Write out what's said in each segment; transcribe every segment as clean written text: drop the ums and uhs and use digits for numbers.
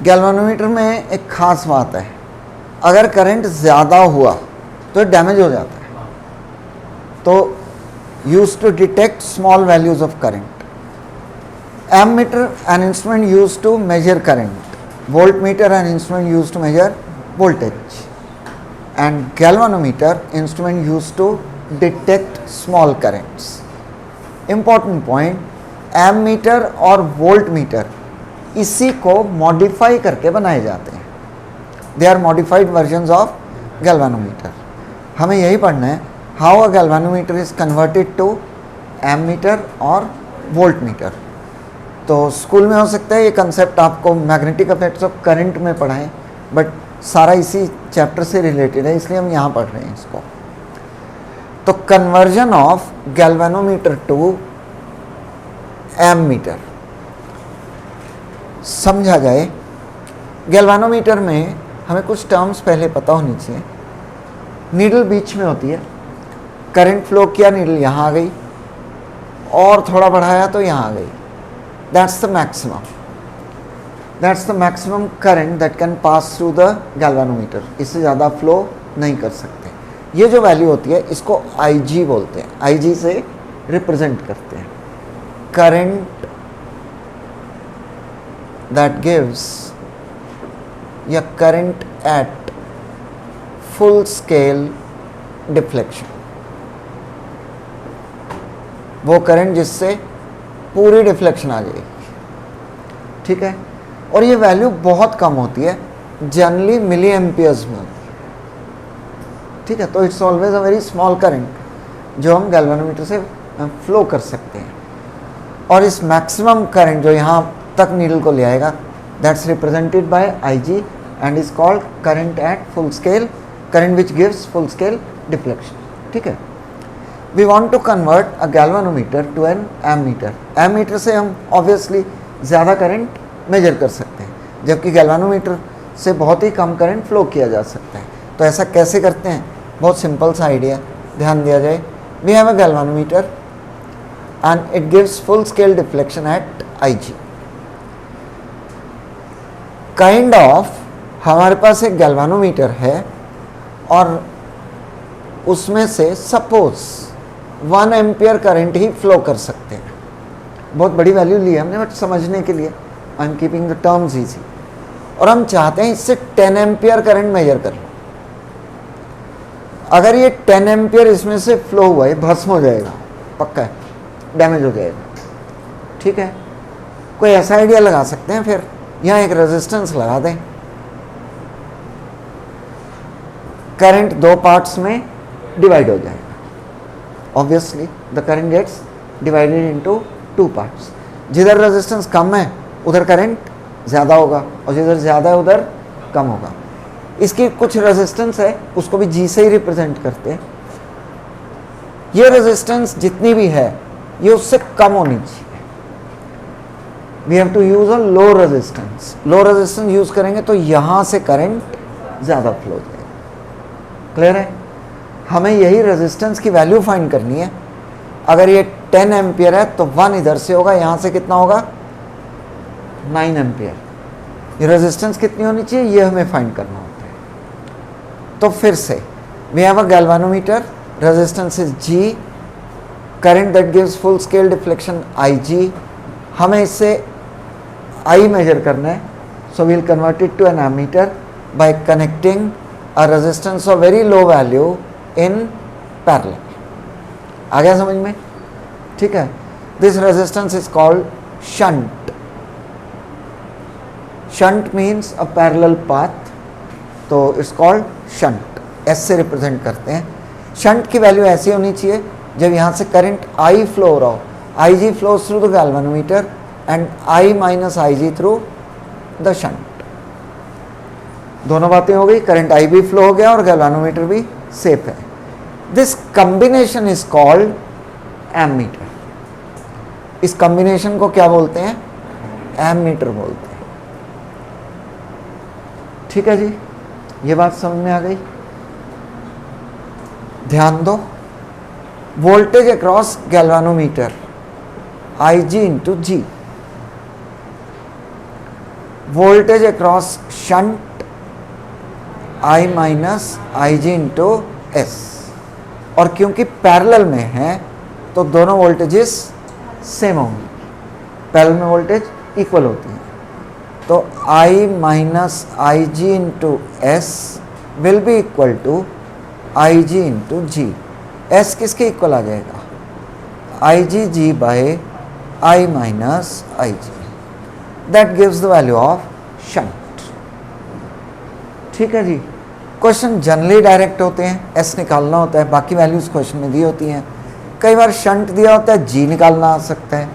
Galvanometer में एक खास बात है, अगर करंट ज़्यादा हुआ तो डैमेज हो जाता है। तो use to detect small values of current. Ammeter an instrument use to measure current, voltmeter an instrument use to measure voltage, and galvanometer instrument use to detect small currents. Important point, ammeter और voltmeter इसी को modify करके बनाए जाते हैं। They are modified versions of galvanometer. हमें यही पढ़ना है, how a galvanometer is converted to ammeter और वोल्ट मीटर। तो स्कूल में हो सकता है ये कंसेप्ट आपको मैग्नेटिक इफेक्ट्स ऑफ करंट में पढ़ाएं, बट सारा इसी चैप्टर से रिलेटेड है, इसलिए हम यहाँ पढ़ रहे हैं इसको। तो conversion of galvanometer to ammeter समझा जाए। गैल्वेनोमीटर में हमें कुछ टर्म्स पहले पता होनी चाहिए। नीडल बीच में होती है, करंट फ्लो किया, नीडल यहाँ आ गई और थोड़ा बढ़ाया तो यहाँ आ गई। That's the maximum, that's the maximum current that can pass through the galvanometer. इससे ज़्यादा फ्लो नहीं कर सकते। ये जो वैल्यू होती है इसको IG बोलते हैं, IG से रिप्रेजेंट करते हैं। करंट दैट गिव्स या current at full scale deflection, वो करंट जिससे पूरी डिफ्लेक्शन आ जाएगी, ठीक है। और ये वैल्यू बहुत कम होती है, जनरली मिली एम्पियर्स में होती है, ठीक है। तो it's always a very small current जो हम गैल्वेनोमीटर से फ्लो कर सकते हैं। और इस मैक्सिमम करंट जो यहाँ तक नीडल को ले आएगा, that's represented by IG and is called current at full scale, current which gives full scale deflection, ठीक है। We want to convert a galvanometer to an ammeter। ammeter से हम obviously ज़्यादा करंट मेजर कर सकते हैं, जबकि गैल्वेनोमीटर से बहुत ही कम करंट फ्लो किया जा सकता है। तो ऐसा कैसे करते हैं, बहुत सिंपल सा आइडिया, ध्यान दिया जाए। We have a galvanometer and it gives full scale deflection at IG। Kind of हमारे पास एक गैल्वेनोमीटर है और उसमें से सपोज 1 एम्पियर करंट ही फ्लो कर सकते हैं। बहुत बड़ी वैल्यू ली है हमने, बट समझने के लिए I am keeping the terms easy. और हम चाहते हैं इससे 10 एम्पियर करंट मेजर कर लो। अगर ये 10 एम्पियर इसमें से फ्लो हुआ है, भस्म हो जाएगा, पक्का है, डैमेज हो जाएगा, ठीक है। कोई ऐसा आइडिया लगा सकते हैं, फिर यहाँ एक रेजिस्टेंस लगा दें, करंट 2 पार्ट्स में डिवाइड हो जाएगा। Obviously the current gets divided into 2 parts. जिधर रेजिस्टेंस कम है उधर करंट ज़्यादा होगा और जिधर ज़्यादा है उधर कम होगा। इसकी कुछ रेजिस्टेंस है, उसको भी G से ही रिप्रेजेंट करते हैं। ये रेजिस्टेंस जितनी भी है ये उससे कम होनी चाहिए। We have to use a low resistance. Low resistance use करेंगे तो यहाँ से करंट ज़्यादा फ्लो जाएगा। क्लियर है? हमें यही रेजिस्टेंस की वैल्यू फाइंड करनी है। अगर ये 10 एम्पियर है तो 1 इधर से होगा, यहाँ से कितना होगा 9 एम्पियर। ये रेजिस्टेंस कितनी होनी चाहिए ये हमें फाइंड करना होता है। तो फिर से we have a galvanometer, resistance is G, current that gives full scale deflection IG। हमें इससे I मेजर करना है, so we'll convert it to an ammeter by connecting a resistance of very low value in parallel। आ गया समझ में? ठीक है। This resistance is called shunt। Shunt means a parallel path, तो it's called shunt। S से represent करते हैं। शंट की वैल्यू ऐसी होनी चाहिए जब यहाँ से करंट I फ्लो हो रहा हो, IG flows through the galvanometer and I minus IG through the shunt। दोनों बातें हो गई, करंट I भी फ्लो हो गया और गैल्वेनोमीटर भी सेफ है। This combination is called ammeter. इस कॉम्बिनेशन को क्या बोलते हैं? एमीटर बोलते हैं। ठीक है जी, ये बात समझ में आ गई। ध्यान दो, voltage across galvanometer IG into G। Voltage across shunt I minus I G into S, और क्योंकि पैरेलल में है तो दोनों वोल्टेजेस सेम होंगी, पैरेलल में वोल्टेज इक्वल होती है, तो I minus I G into S will be equal to I G into G. S किसके इक्वल आ जाएगा, I G G by I minus I G, that gives the value of shunt. ठीक है जी, question generally direct होते हैं, S निकालना होता है, बाकी वैल्यूज क्वेश्चन में दी होती हैं। कई बार शंट दिया होता है, जी निकालना आ सकता है,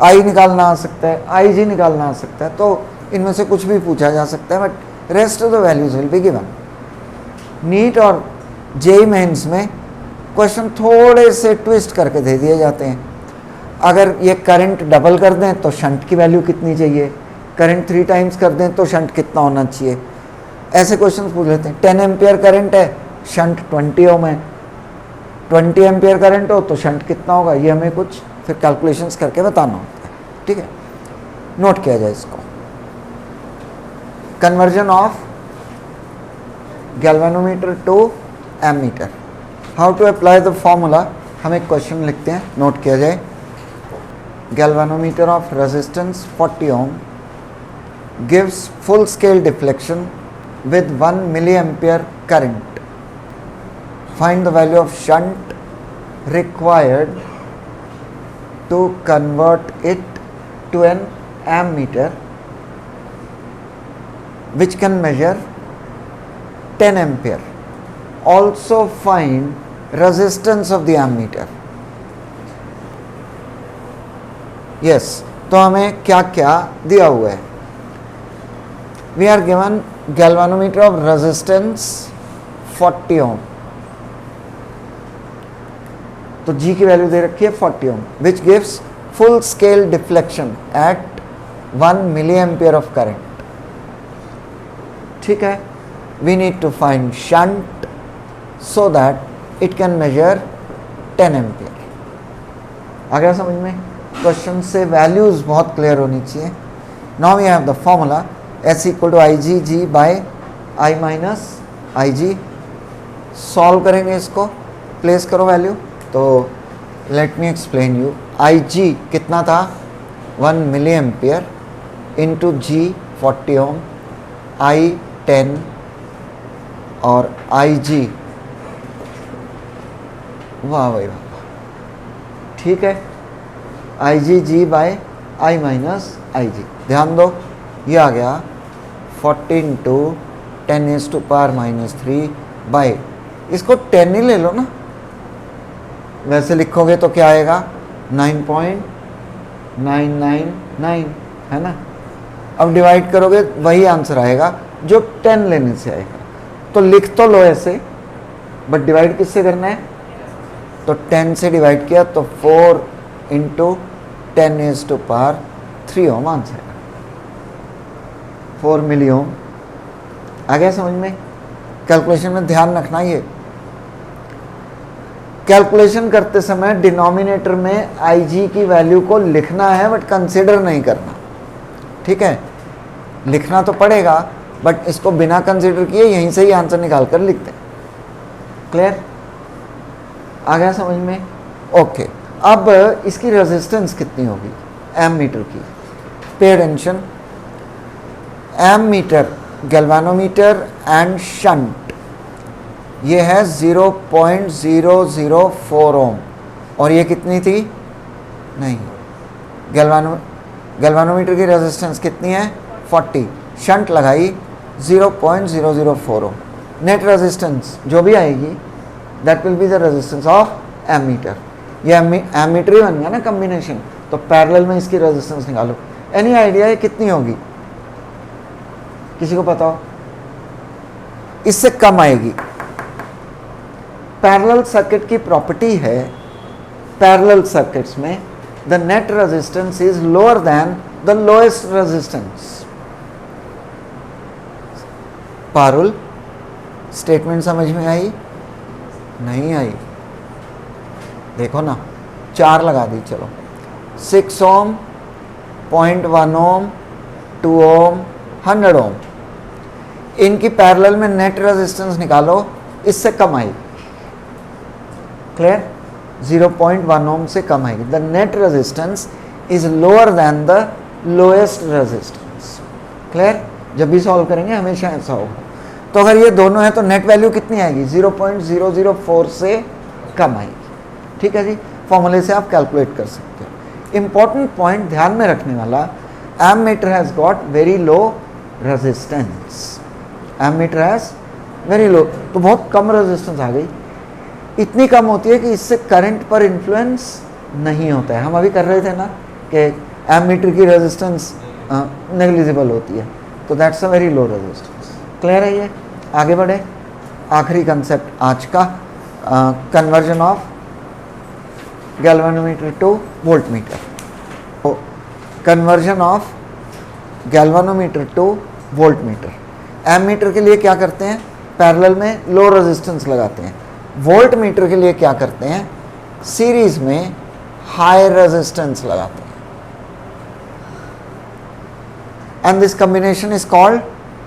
आई निकालना आ सकता है, आई जी निकालना आ सकता है, तो इनमें से कुछ भी पूछा जा सकता है, but rest of the values will be given. NEET और जेई मेंस में क्वेश्चन थोड़े से ट्विस्ट करके दे दिए जाते हैं। अगर ये करंट डबल कर दें तो शंट की वैल्यू कितनी चाहिए, करंट 3 टाइम्स कर दें तो शंट कितना होना चाहिए, ऐसे क्वेश्चन पूछ लेते हैं। 10 एम्पियर करंट है, शंट 20 ओम है, 20 एम्पियर करंट हो तो शंट कितना होगा, ये हमें कुछ फिर कैलकुलेशंस करके बताना होता है। ठीक है, नोट किया जाए इसको। Conversion of galvanometer to ammeter, how to apply the formula. हम एक क्वेश्चन लिखते हैं, नोट किया जाए। Galvanometer of resistance 40 ohm gives full scale deflection with 1 milliampere current. Find the value of shunt required to convert it to an ammeter which can measure 10 ampere. Also find resistance of the ammeter. Yes, तो हमें क्या क्या दिया हुआ है। We are given galvanometer of resistance 40 ohm, तो G की value दे रखी है 40 ohm, which gives full scale deflection at 1 milliampere of current. ठीक है, we need to find shunt so that it can measure 10 ampere. आ गया समझ में? क्वेश्चन से वैल्यूज बहुत क्लियर होनी चाहिए। Now we have the formula S equal to I G G by I minus I G. Solve करेंगे इसको, place करो वैल्यू। तो let me explain you. I G कितना था 1 मिली एम्पियर इंटू जी 40 ओम, आई 10 और आई जी, वाह भाई वाह, ठीक है, आई G G by I minus I जी। ध्यान दो, ये आ गया 40 इंटू 10⁻⁻³ बाई, इसको 10 ही ले लो ना, वैसे लिखोगे तो क्या आएगा 9.999 है ना। अब डिवाइड करोगे वही आंसर आएगा जो 10 लेने से आएगा। तो लिख तो लो ऐसे, बट डिवाइड किससे करना है, तो 10 से डिवाइड किया तो 4 इंटू 10⁻³ ओम आंसर है, 4 मिली ओम। आ गया समझ में? कैलकुलेशन में ध्यान रखना, ये कैलकुलेशन करते समय डिनोमिनेटर में आई जी की वैल्यू को लिखना है, बट कंसिडर नहीं करना। ठीक है, लिखना तो पड़ेगा, बट इसको बिना कंसिडर किए यहीं से ही आंसर निकाल कर लिखते हैं। क्लियर? आ गया समझ में? ओके, अब इसकी रेजिस्टेंस कितनी होगी एमीटर की, pay attention. Ammeter, galvanometer and shunt, ये है 0.004 ओम, और ये कितनी थी, नहीं, गैल्वेनोमीटर की रेजिस्टेंस कितनी है 40, शंट लगाई 0.004 ओम। नेट रेजिस्टेंस जो भी आएगी that will be the resistance of ammeter. ये एमीटर ही बन गया ना कॉम्बिनेशन, तो पैरेलल में इसकी रेजिस्टेंस निकालो। एनी आइडिया ये कितनी होगी, किसी को पता हो? इससे कम आएगी। पैरेलल सर्किट की प्रॉपर्टी है, पैरेलल सर्किट्स में the net resistance is lower than the lowest resistance. Parul, statement समझ में आई? नहीं आई? देखो ना, 4 लगा दी, चलो 6 ओम, 0.1 ओम, 2 ओम, 100 ओम। इनकी पैरेलल में नेट रेजिस्टेंस निकालो, इससे कम आएगी। क्लियर? 0.1 ओम से कम आएगी। The net resistance is lower than the lowest resistance. Clear? जब भी सॉल्व करेंगे हमेशा ऐसा होगा। तो अगर ये दोनों है तो नेट वैल्यू कितनी आएगी? 0.004 से कम आएगी। ठीक है जी, फॉर्मूले से आप कैलकुलेट कर सकते हो। इंपॉर्टेंट पॉइंट ध्यान में रखने वाला, ammeter has got very low resistance. Ammeter has very low, तो बहुत कम रेजिस्टेंस आ गई। इतनी कम होती है कि इससे करंट पर इन्फ्लुएंस नहीं होता है। हम अभी कर रहे थे ना कि एमीटर की रेजिस्टेंस नेग्लिजिबल होती है, तो that's a very low resistance. Clear है ये? आगे बढ़े। आखिरी कंसेप्ट आज का, conversion of galvanometer to voltmeter. तो conversion of galvanometer to voltmeter. Ammeter के लिए क्या करते हैं? पैरेलल में लो रेजिस्टेंस लगाते हैं। वोल्टमीटर के लिए क्या करते हैं? सीरीज में हाई रेजिस्टेंस लगाते हैं। And this combination is called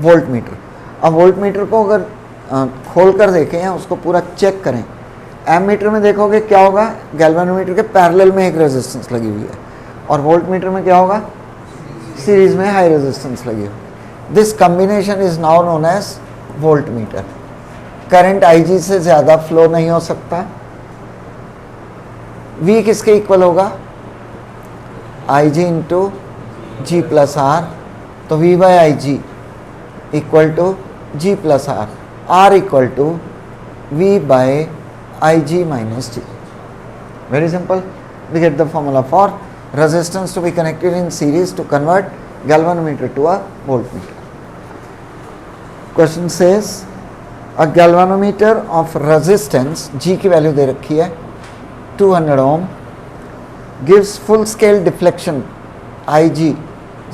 voltmeter. अब वोल्टमीटर को अगर खोल कर देखें या उसको पूरा चेक करें, एमीटर में देखोगे क्या होगा? गैल्वेनोमीटर के पैरेलल में एक रेजिस्टेंस लगी हुई है, और वोल्टमीटर में क्या होगा? सीरीज में हाई रेजिस्टेंस लगी हुई। This combination is now known as voltmeter. Current IG से ज़्यादा फ्लो नहीं हो सकता। V किसके इक्वल होगा? IG into G plus R। तो V by IG equal to G plus R, R equal to V by IG minus G। Very simple. We get the formula for resistance to be connected in series to convert galvanometer to a voltmeter. Question says a galvanometer of resistance G की value दे रखी है 200 ओम, gives full scale deflection IG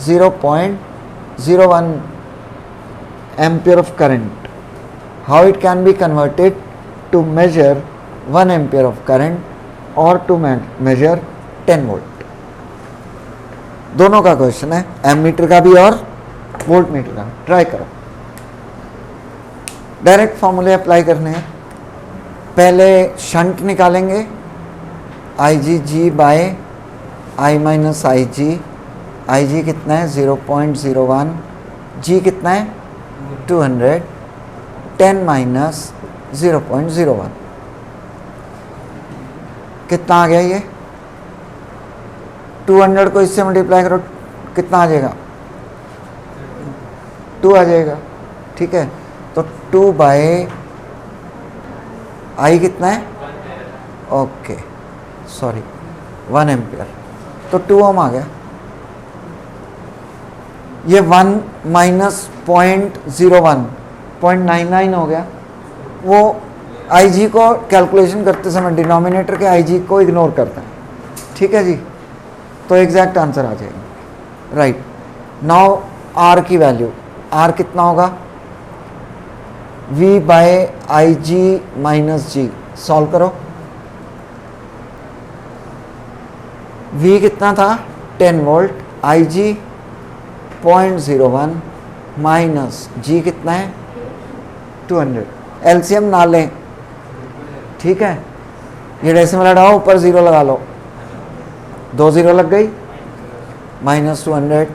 0.01 ampere of current. How it can be converted to measure 1 ampere of current or to measure 10 volt? दोनों का question है, ammeter का भी और voltmeter का। ट्राई करो। डायरेक्ट फॉर्मूले अप्लाई करने हैं। पहले शंट निकालेंगे, IG by I minus IG। IG कितना है? 0.01। G कितना है? 200। 10 माइनस 0.01 कितना आ गया? ये 200 को इससे मल्टीप्लाई करो, कितना आ जाएगा? 2 आ जाएगा। ठीक है, तो 2 बाय I कितना है? ओके सॉरी 1 एम्पियर, तो 2 ओम आ गया। ये 1 माइनस 0.01 0.99 हो गया। वो IG को कैलकुलेशन करते समय डिनोमिनेटर के IG को इग्नोर करता है। ठीक है जी, तो एग्जैक्ट आंसर आ जाएगा। राइट, नाउ R की वैल्यू, R कितना होगा? V by IG minus G। Solve करो। V कितना था? 10 वोल्ट। IG 0.01 माइनस G कितना है? 200। एलसीएम ना लें, ठीक है। ये डेसिमल हटाओ, ऊपर 0 लगा लो, 2 0 लग गई। -200